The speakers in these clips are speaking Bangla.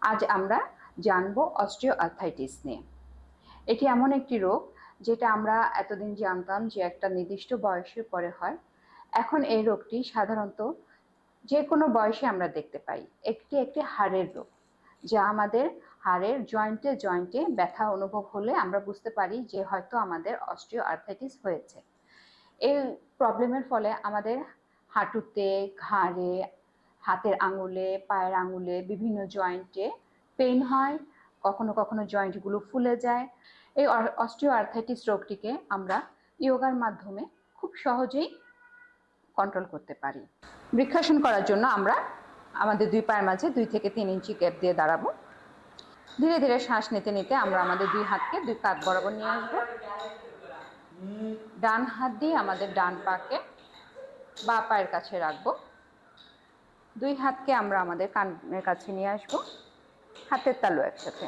আজ আমরা জানবো অস্টিও আর্থ্রাইটিস নিয়ে। এটি এমন একটি রোগ যেটা আমরা এতদিন জানতাম যে একটা নির্দিষ্ট বয়সের পরে হয়। এখন এই রোগটি সাধারণত যে কোনো বয়সে আমরা দেখতে পাই। একটি হাড়ের রোগ, যা আমাদের হাড়ের জয়েন্টে জয়েন্টে ব্যথা অনুভব হলে আমরা বুঝতে পারি যে হয়তো আমাদের অস্টিও আর্থ্রাইটিস হয়েছে। এই প্রবলেমের ফলে আমাদের হাঁটুতে, ঘাড়ে, হাতের আঙুলে, পায়ের আঙুলে, বিভিন্ন জয়েন্টে পেইন হয়, কখনো কখনো জয়েন্টগুলো ফুলে যায়। এই অস্টিও আর্থ্রাইটিস রোগটিকে আমরা ইয়োগার মাধ্যমে খুব সহজেই কন্ট্রোল করতে পারি। বৃক্ষাসন করার জন্য আমরা আমাদের দুই পায়ের মাঝে 2 থেকে 3 ইঞ্চি গ্যাপ দিয়ে দাঁড়াবো। ধীরে ধীরে শ্বাস নিতে নিতে আমরা আমাদের দুই হাতকে দুই কাঁধ বরাবর নিয়ে আসবো। ডান হাত দিয়ে আমাদের ডান পাকে বাঁ পায়ের কাছে রাখবো। দুই হাতকে আমরা আমাদের কানের কাছে নিয়ে আসবো, হাতের তালু একসাথে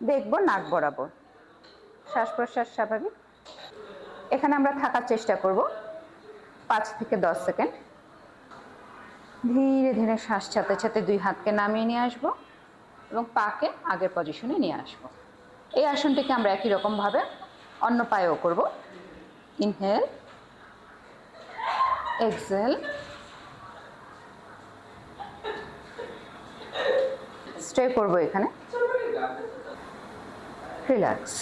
দেখবো নাক বরাবর। শ্বাস প্রশ্বাস স্বাভাবিক। এখানে আমরা থাকার চেষ্টা করব 5 থেকে 10 সেকেন্ড। ধীরে ধীরে শ্বাস ছাড়তে ছাড়তে দুই হাতকে নামিয়ে নিয়ে আসবো এবং পাকে আগের পজিশনে নিয়ে আসবো। এই আসনটিকে আমরা একই রকম ভাবে অন্য পায়েও করব। ইনহেল, এক্সহেল, স্টে করব এখানে, রিল্যাক্স।